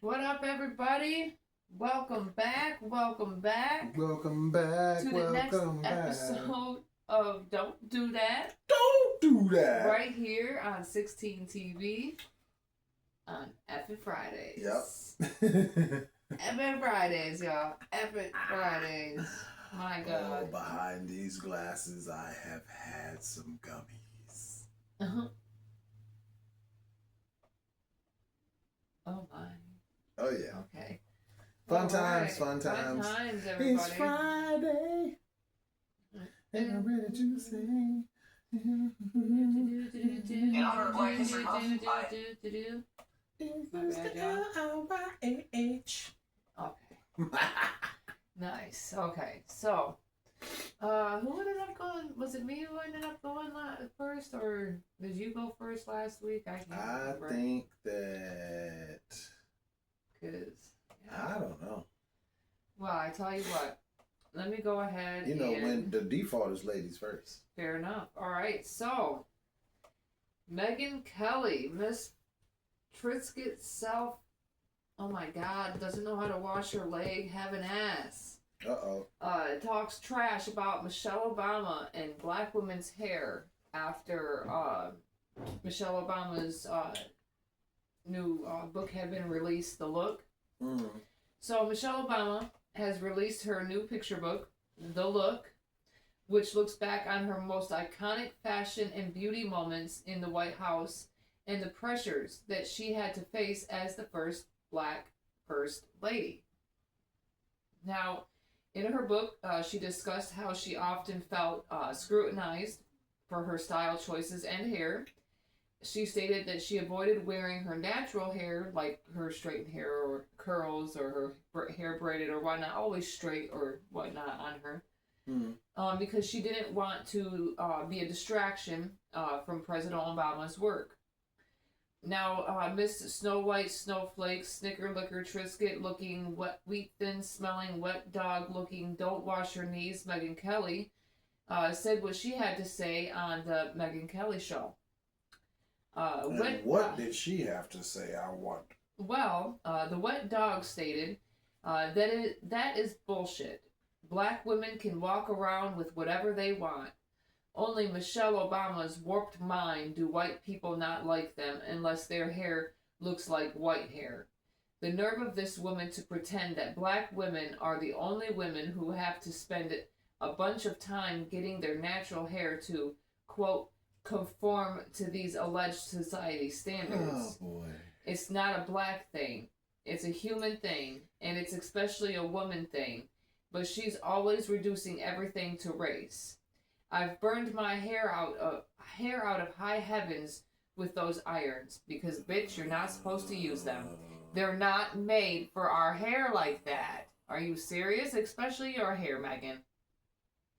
What up, everybody? Welcome back. Welcome back Welcome back. to the next Welcome back. episode of Don't Do That. Don't do that. Right here on 16 TV on Epic Fridays. Yep. Epic Fridays, y'all. Epic Fridays. My God. Oh, behind these glasses, I have had some gummies. Uh-huh. Oh, my. Oh, yeah. Okay. Fun times, fun times. Fun times, everybody. It's Friday, and I'm ready to sing. In honor of Black History Month, It's the L-I-Y-A-H. Okay. Nice. Okay. So, who ended up going? Was it me who ended up going first, or did you go first last week? I can't remember. think that. I don't know. Well, I tell you what. Let me go ahead. When the default is ladies first. Fair enough. All right. So, Megyn Kelly, Miss Trisket self. Oh my God! Doesn't know how to wash her leg. Have an ass. Talks trash about Michelle Obama and black women's hair after Michelle Obama's new book had been released, The Look. Mm. So Michelle Obama has released her new picture book, The Look, which looks back on her most iconic fashion and beauty moments in the White House and the pressures that she had to face as the first black first lady. Now, in her book, she discussed how she often felt scrutinized for her style choices and hair. She stated that she avoided wearing her natural hair, like her straightened hair or curls or her hair braided or whatnot, always straight or whatnot on her, because she didn't want to be a distraction from President Obama's work. Now, Miss Snow White, Snowflake, Snicker Licker, Trisket looking, wet, wheat thin smelling, wet dog looking, don't wash your knees, Megyn Kelly, said what she had to say on the Megyn Kelly show. What did she have to say? I want. Well, the wet dog stated that is bullshit. Black women can walk around with whatever they want. Only Michelle Obama's warped mind do white people not like them unless their hair looks like white hair. The nerve of this woman to pretend that black women are the only women who have to spend a bunch of time getting their natural hair to, quote, conform to these alleged society standards. Oh, boy. It's not a black thing. It's a human thing, and it's especially a woman thing. But she's always reducing everything to race. I've burned my hair out of high heavens with those irons because, bitch, you're not supposed to use them. They're not made for our hair like that. Are you serious? Especially your hair, Megyn.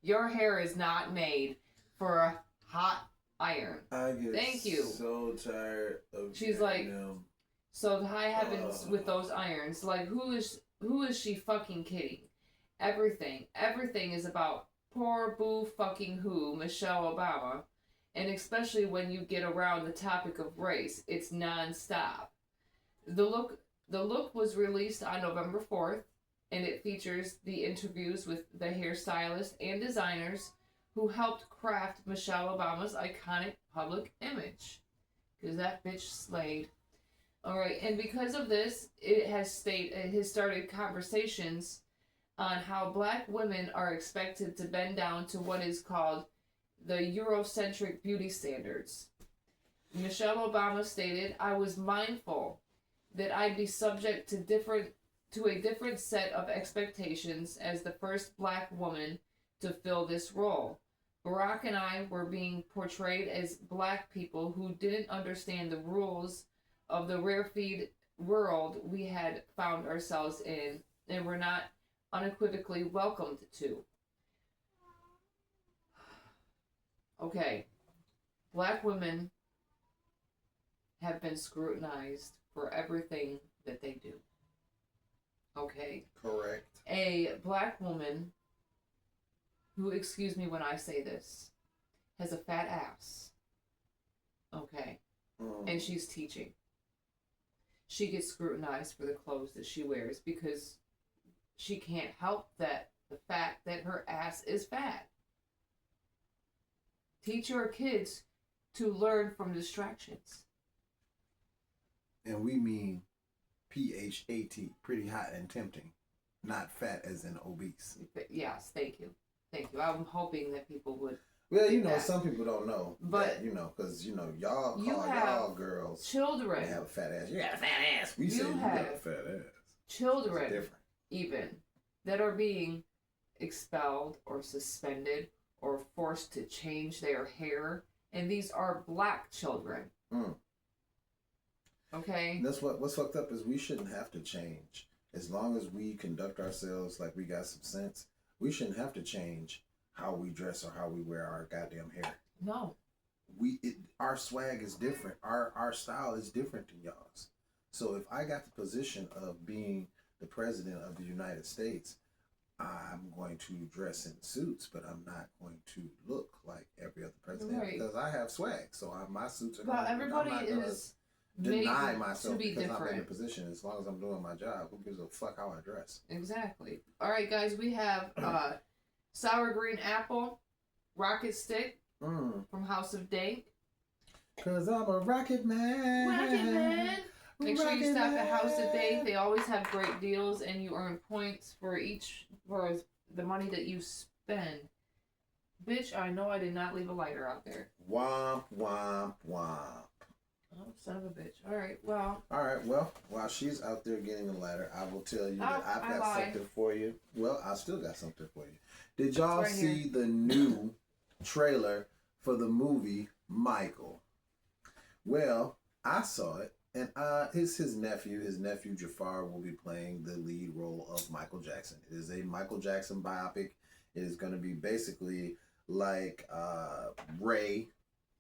Your hair is not made for a hot iron. I get Thank you. So tired of. She's like, so the high heavens with those irons. Like, who is she fucking kidding? Everything is about poor boo fucking who, Michelle Obama, and especially when you get around the topic of race, it's non-stop. The look was released on November 4th, and it features the interviews with the hairstylist and designers who helped craft Michelle Obama's iconic public image. Because that bitch slayed. Alright, and because of this, it has started conversations on how black women are expected to bend down to what is called the Eurocentric beauty standards. Michelle Obama stated, I was mindful that I'd be subject to a different set of expectations as the first black woman to fill this role. Barack and I were being portrayed as black people who didn't understand the rules of the rarefied world we had found ourselves in and were not unequivocally welcomed to. Okay, black women have been scrutinized for everything that they do. Okay. Correct. A black woman who, excuse me when I say this, has a fat ass. Okay. And she's teaching. she gets scrutinized for the clothes that she wears because she can't help the fact that her ass is fat. Teach your kids to learn from distractions. And we mean PHAT, pretty hot and tempting, not fat as in obese. Yes, thank you. Thank you. I'm hoping that people would. Well, you know, some people don't know. But, that, you know, because, you know, y'all call y'all girls. Children. They have a fat ass. You got a fat ass. We say you got a fat ass. Children. It's different. Even. That are being expelled or suspended or forced to change their hair. And these are black children. Mm. Okay? That's what's fucked up is we shouldn't have to change. As long as we conduct ourselves like we got some sense, we shouldn't have to change how we dress or how we wear our goddamn hair. No. Our swag is different. Our style is different than y'all's. So if I got the position of being the president of the United States, I'm going to dress in suits, but I'm not going to look like every other president because I have swag. So my suits are. Well, everybody is deny myself because different. I'm in a position. As long as I'm doing my job, who gives a fuck how I dress? Exactly. All right, guys, we have sour green apple, rocket stick from House of Dank. Cause I'm a rocket man. Rocket man. Make sure you stop at House of Dank. They always have great deals, and you earn points for the money that you spend. Bitch, I know I did not leave a lighter out there. Womp womp womp. Oh, son of a bitch. All right, well. All right, well, while she's out there getting a ladder, I will tell you that I've got something for you. Well, I still got something for you. Did y'all see the new trailer for the movie Michael? Well, I saw it, and his nephew Jafar will be playing the lead role of Michael Jackson. It is a Michael Jackson biopic. It is going to be basically like Ray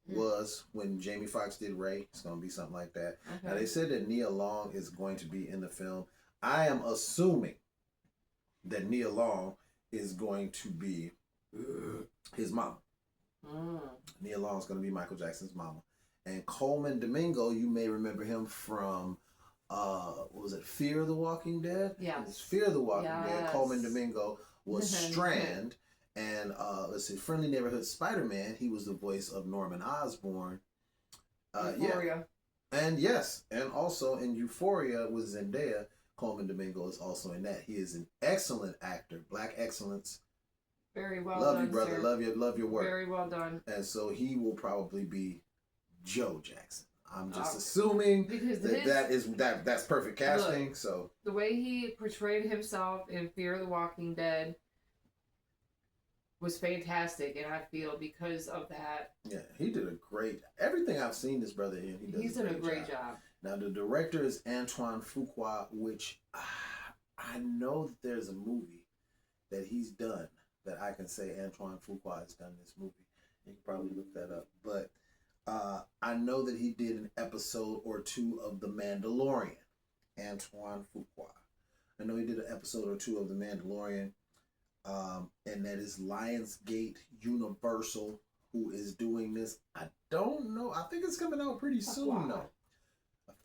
was when Jamie Foxx did Ray. It's going to be something like that. Okay. Now, they said that Nia Long is going to be in the film. I am assuming that Nia Long is going to be his mama. Nia Long is going to be Michael Jackson's mama. And Coleman Domingo, you may remember him from, what was it, Fear the Walking Dead? Yeah. Fear the Walking Dead. Coleman Domingo was Strand. And let's see, Friendly Neighborhood Spider-Man, he was the voice of Norman Osborn. Euphoria. Yeah. And yes, and also in Euphoria with Zendaya, Coleman Domingo is also in that. He is an excellent actor, black excellence. Very well done. Love you, brother. Sir. Love your work. Very well done. And so he will probably be Joe Jackson. I'm just assuming because that's perfect casting. Look, so the way he portrayed himself in Fear the Walking Dead was fantastic, and I feel because of that. Yeah, he did a great. Everything I've seen this brother in, he's done a great job. Now the director is Antoine Fuqua, which I know that there's a movie that he's done that I can say Antoine Fuqua has done this movie. You can probably look that up, but I know that he did an episode or two of The Mandalorian. Antoine Fuqua. I know he did an episode or two of The Mandalorian. And that is Lionsgate Universal who is doing this. I don't know. I think it's coming out pretty soon, though.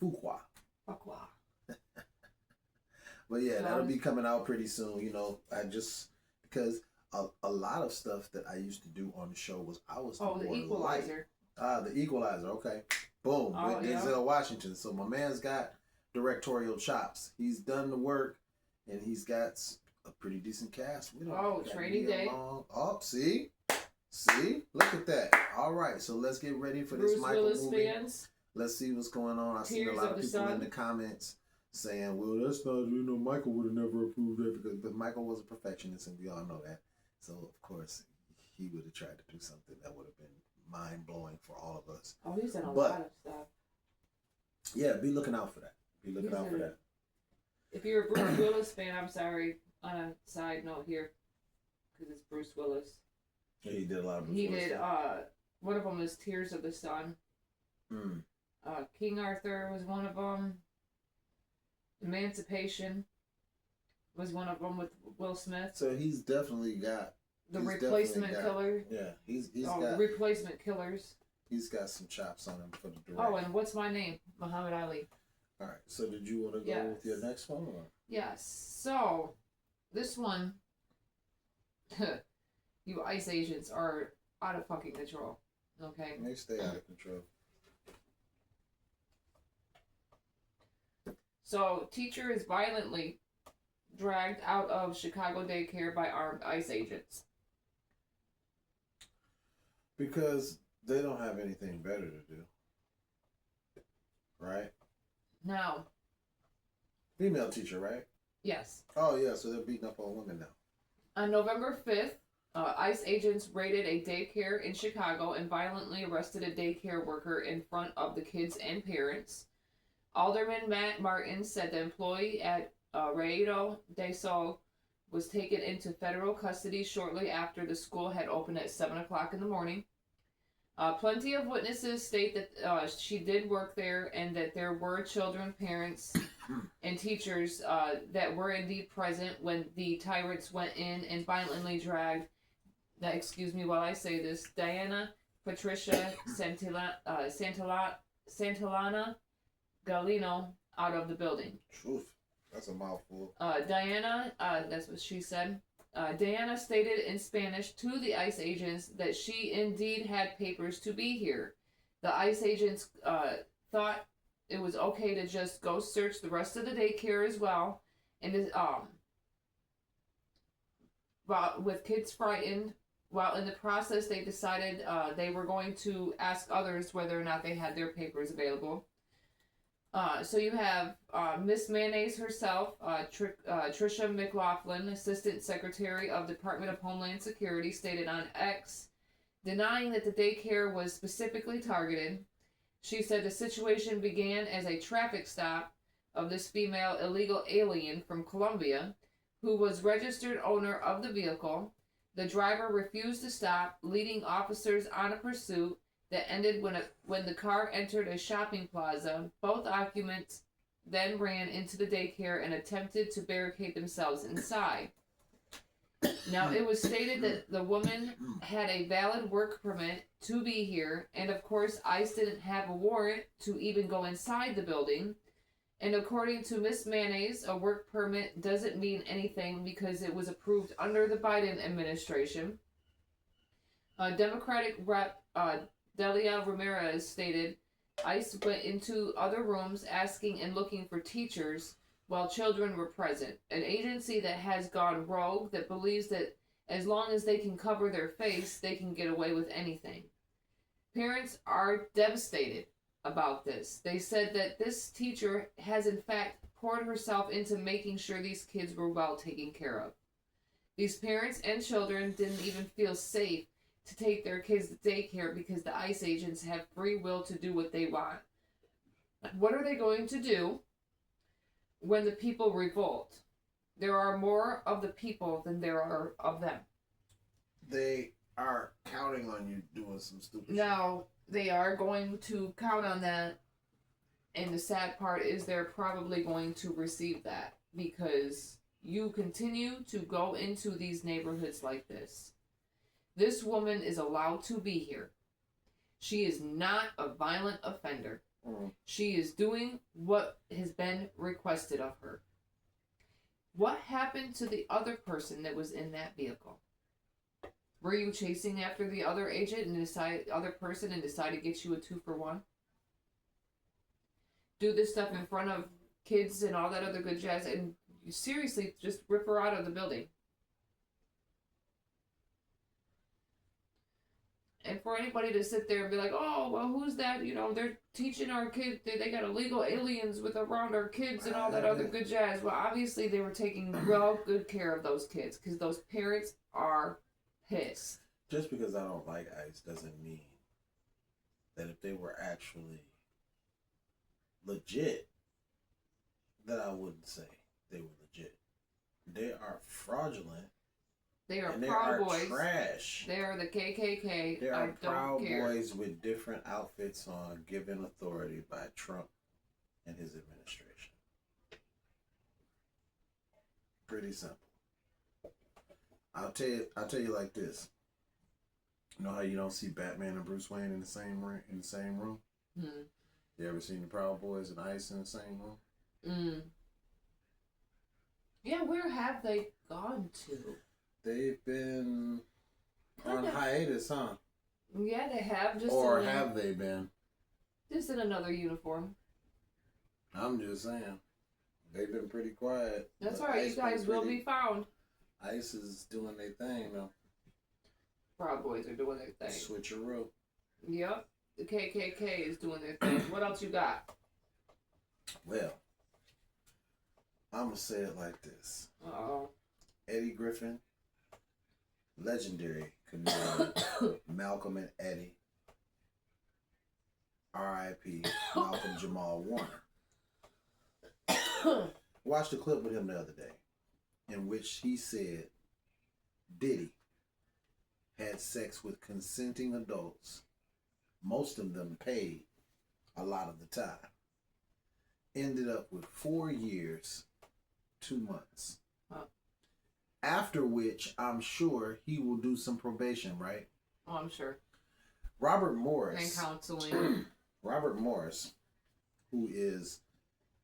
Fuqua. But yeah, that'll be coming out pretty soon. You know, because a lot of stuff that I used to do on the show was the Equalizer. The Equalizer. Okay, boom. With Denzel Washington. So my man's got directorial chops. He's done the work, and he's got a pretty decent cast with him. Training Day. See, look at that. All right, so let's get ready for this Michael Willis movie. Fans. Let's see what's going on. I've seen a lot of people in the comments saying, "Well, that's not, Michael would have never approved that but Michael was a perfectionist, and we all know that. So of course, he would have tried to do something that would have been mind blowing for all of us. Oh, he's done a lot of stuff. Yeah, be looking out for that. Be looking out for that. If you're a Bruce Willis fan, I'm sorry. On a side note here, because it's Bruce Willis. Yeah, he did a lot of Bruce Willis. He did, one of them is Tears of the Sun. King Arthur was one of them. Emancipation was one of them with Will Smith. So he's definitely got... The Replacement Killer. Yeah, he's got... Replacement Killers. He's got some chops on him for the direction. Oh, and What's My Name? Muhammad Ali. All right. So did you want to go with your next one? Or? Yes. So this one, you ICE agents are out of fucking control. Okay. They stay out of control. So teacher is violently dragged out of Chicago daycare by armed ICE agents. Because they don't have anything better to do. Right? Now. Female teacher, right? Yes. Oh, yeah, so they're beating up on women now. On November 5th, ICE agents raided a daycare in Chicago and violently arrested a daycare worker in front of the kids and parents. Alderman Matt Martin said the employee at Raido del Sol was taken into federal custody shortly after the school had opened at 7 o'clock in the morning. Plenty of witnesses state that she did work there and that there were children, parents, and teachers that were indeed present when the tyrants went in and violently dragged, excuse me while I say this, Diana Patricia Santillana Galino out of the building. Truth. That's a mouthful. Diana, that's what she said. Diana stated in Spanish to the ICE agents that she indeed had papers to be here. The ICE agents thought it was okay to just go search the rest of the daycare as well, and with kids frightened. While in the process, they decided they were going to ask others whether or not they had their papers available. So you have Miss Mayonnaise herself, Tricia McLaughlin, Assistant Secretary of Department of Homeland Security, stated on X, denying that the daycare was specifically targeted. She said the situation began as a traffic stop of this female illegal alien from Colombia, who was registered owner of the vehicle. The driver refused to stop, leading officers on a pursuit that ended when the car entered a shopping plaza. Both occupants then ran into the daycare and attempted to barricade themselves inside. Now, it was stated that the woman had a valid work permit to be here, and of course, ICE didn't have a warrant to even go inside the building. And according to Miss Mayonnaise, a work permit doesn't mean anything because it was approved under the Biden administration. Democratic Rep Delia Ramirez stated, ICE went into other rooms asking and looking for teachers while children were present. An agency that has gone rogue, that believes that as long as they can cover their face, they can get away with anything. Parents are devastated about this. They said that this teacher has in fact poured herself into making sure these kids were well taken care of. These parents and children didn't even feel safe to take their kids to daycare because the ICE agents have free will to do what they want. What are they going to do when the people revolt? There are more of the people than there are of them. They are counting on you doing some stupid shit. Now, they are going to count on that, and the sad part is they're probably going to receive that because you continue to go into these neighborhoods like this. This woman is allowed to be here. She is not a violent offender. She is doing what has been requested of her. What happened to the other person that was in that vehicle? Were you chasing after the other agent and other person and decide to get you a 2-for-1? Do this stuff in front of kids and all that other good jazz and seriously just rip her out of the building. And for anybody to sit there and be like, oh, well, who's that? You know, they're teaching our kids, they got illegal aliens around our kids and all that other good jazz. Well, obviously they were taking real good care of those kids because those parents are pissed. Just because I don't like ICE doesn't mean that if they were actually legit, that I wouldn't say they were legit. They are fraudulent. They are and Proud they are Boys. Trash. They are the KKK. They are Proud care. Boys with different outfits on, given authority by Trump and his administration. Pretty simple. I'll tell you like this. You know how you don't see Batman and Bruce Wayne in the same room? Hmm. You ever seen the Proud Boys and Ice in the same room? Yeah, where have they gone to? They've been on hiatus, huh? Yeah, they have. Have they been? Just in another uniform. I'm just saying. They've been pretty quiet. That's all right. You guys will be found. Ice is doing their thing, though. Proud Boys are doing their thing. Switcheroo. Yep. The KKK is doing their thing. What else you got? Well, I'm going to say it like this. Uh-oh. Eddie Griffin, legendary comedian, Malcolm and Eddie, R.I.P. Malcolm Jamal Warner. Watched a clip with him the other day in which he said Diddy had sex with consenting adults, most of them paid a lot of the time. Ended up with 4 years, 2 months. Huh. After which, I'm sure he will do some probation, right? Oh, I'm sure. Robert Morris. And counseling. Robert Morris, who is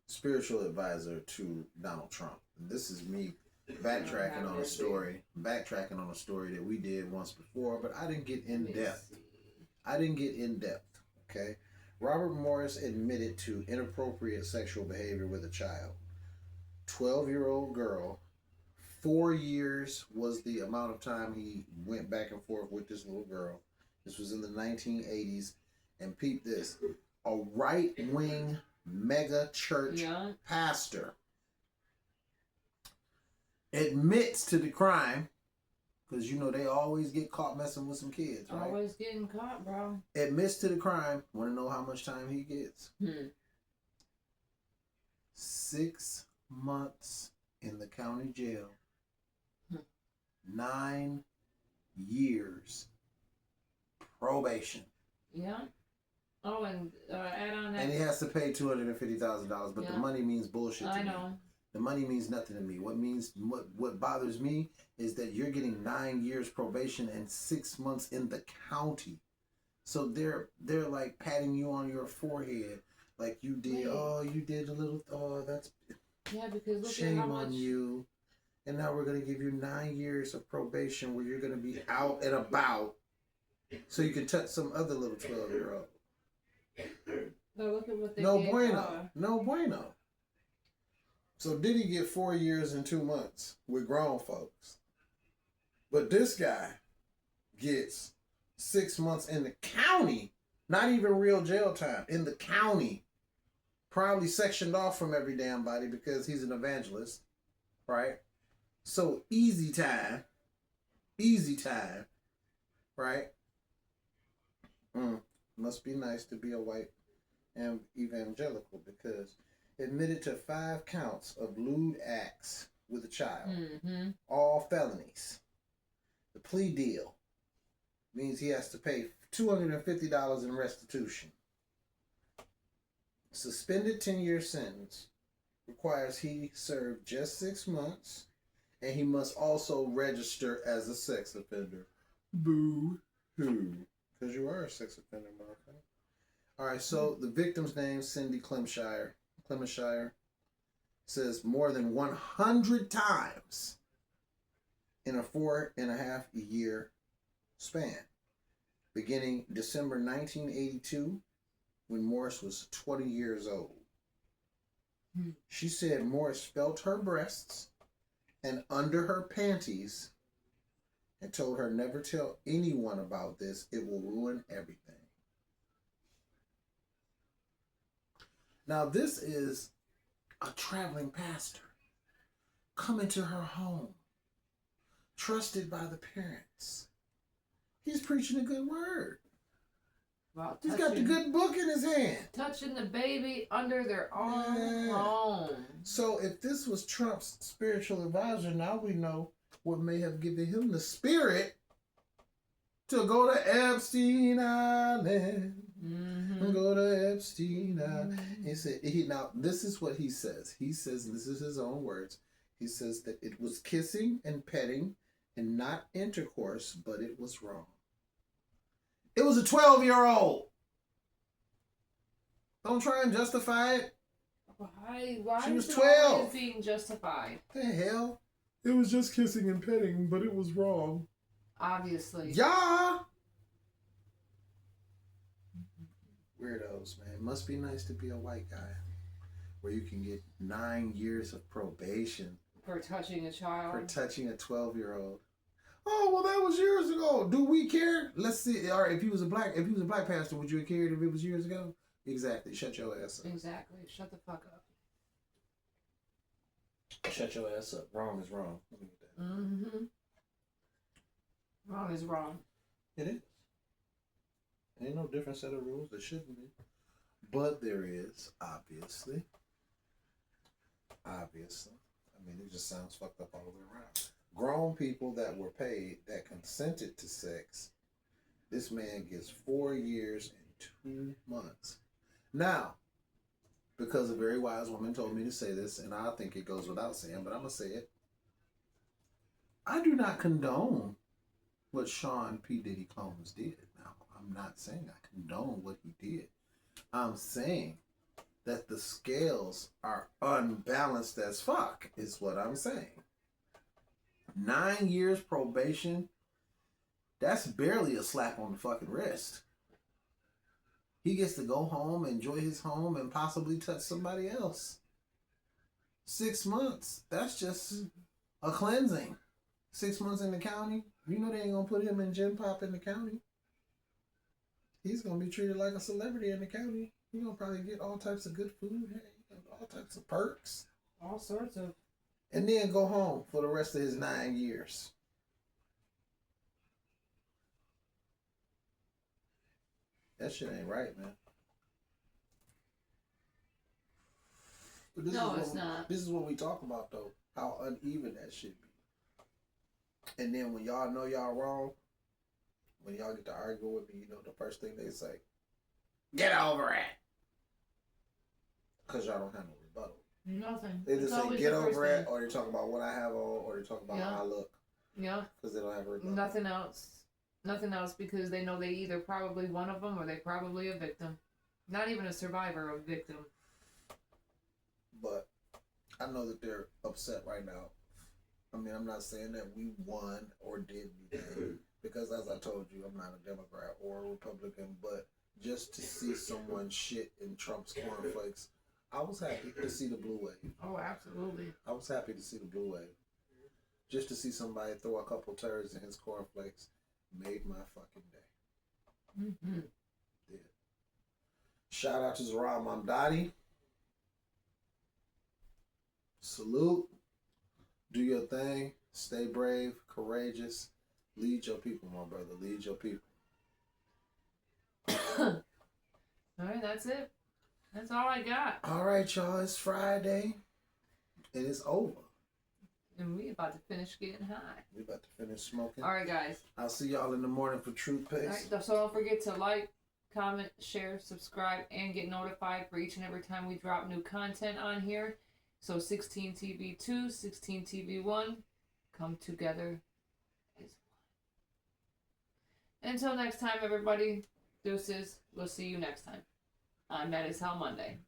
spiritual advisor to Donald Trump. And this is me backtracking on a story that we did once before, but I didn't get in depth. Okay? Robert Morris admitted to inappropriate sexual behavior with a child. 12-year-old girl. 4 years was the amount of time he went back and forth with this little girl. This was in the 1980s. And peep this. A right-wing mega church pastor admits to the crime, because you know they always get caught messing with some kids, right? Always getting caught, bro. Admits to the crime. Want to know how much time he gets? 6 months in the county jail. 9 years probation. Yeah. Oh, and add on that. And he has to pay $250,000, but the money means bullshit to me. I know. The money means nothing to me. What bothers me is that you're getting 9 years probation and 6 months in the county. So they're like patting you on your forehead like you did. Wait. Oh, you did a little. Oh, that's because look shame at how on much... you. And now we're gonna give you 9 years of probation where you're gonna be out and about, so you can touch some other little 12-year-old. But look at what they No bueno. No bueno. So did he get 4 years and 2 months with grown folks? But this guy gets 6 months in the county, not even real jail time, in the county. Probably sectioned off from every damn body because he's an evangelist, right? So easy time, right? Must be nice to be a white and evangelical, because admitted to 5 counts of lewd acts with a child, all felonies. The plea deal means he has to pay $250 in restitution. Suspended 10-year sentence requires he serve just 6 months, and he must also register as a sex offender. Boo-hoo. Because you are a sex offender, motherfucker. All right, so the victim's name, Cindy Clemshire, says more than 100 times in a 4.5-year span, beginning December 1982, when Morris was 20 years old. She said Morris felt her breasts and under her panties and told her never tell anyone about this. It will ruin everything. Now, this is a traveling pastor coming to her home, trusted by the parents. He's preaching a good word. Wow, he's got the good book in his hand. Touching the baby under their own home. So if this was Trump's spiritual advisor, now we know what may have given him the spirit to go to Epstein Island. Go to Epstein Island. He said, now this is what he says. He says, and this is his own words, he says that it was kissing and petting and not intercourse, but it was wrong. It was a 12-year-old. Don't try and justify it. Why? Why She was is it 12. always being justified? The hell? It was just kissing and petting, but it was wrong. Obviously. Yeah. Weirdos, man. Must be nice to be a white guy, where you can get 9 years of probation For touching a child. for touching a 12-year-old. Oh, well, that was years ago. Do we care? Let's see. All right, if he was a black pastor, would you have cared if it was years ago? Exactly. Shut your ass up. Exactly. Shut the fuck up. Shut your ass up. Wrong is wrong. Let me get that. Mm-hmm. Wrong is wrong. It is. Ain't no different set of rules. There shouldn't be. But there is, obviously. Obviously. I mean, it just sounds fucked up all the way around. Grown people that were paid, that consented to sex, this man gets 4 years and 2 months. Now, because a very wise woman told me to say this, and I think it goes without saying, but I'm going to say it. I do not condone what Sean P. Diddy Combs did. Now, I'm not saying I condone what he did. I'm saying that the scales are unbalanced as fuck, is what I'm saying. 9 years probation, that's barely a slap on the fucking wrist. He gets to go home, enjoy his home, and possibly touch somebody else. 6 months, that's just a cleansing. 6 months in the county, you know they ain't gonna put him in Gen Pop in the county. He's gonna be treated like a celebrity in the county. He's gonna probably get all types of good food, all types of perks. All sorts of. And then go home for the rest of his 9 years. That shit ain't right, man. But No, it's not. This is what we talk about, though. How uneven that shit be. And then when y'all know y'all wrong, when y'all get to argue with me, you know the first thing they say, get over it. Because y'all don't have no rebuttal. Nothing. They just say get over it, or they talk about what I have on, or they talk about how I look. Yeah. Because they don't have a rebuttal. Nothing else. Nothing else, because they know they either probably one of them or they probably a victim. Not even a survivor, a victim. But I know that they're upset right now. I mean, I'm not saying that we won or did anything, because as I told you, I'm not a Democrat or a Republican, but just to see someone shit in Trump's cornflakes, I was happy to see the blue wave. Oh, absolutely. I was happy to see the blue wave. Just to see somebody throw a couple turds in his cornflakes made my fucking day. Mm-hmm. Yeah. Shout out to Zara Mamdani. Salute. Do your thing. Stay brave, courageous. Lead your people, my brother. Lead your people. All right, that's it. That's all I got. All right, y'all. It's Friday. And it's over. And we about to finish getting high. We about to finish smoking. All right, guys. I'll see y'all in the morning for Truth Paste. All right, so don't forget to like, comment, share, subscribe, and get notified for each and every time we drop new content on here. So 16TV2, 16TV1, come together as one. Until next time, everybody, deuces. We'll see you next time on That Is Hell Monday.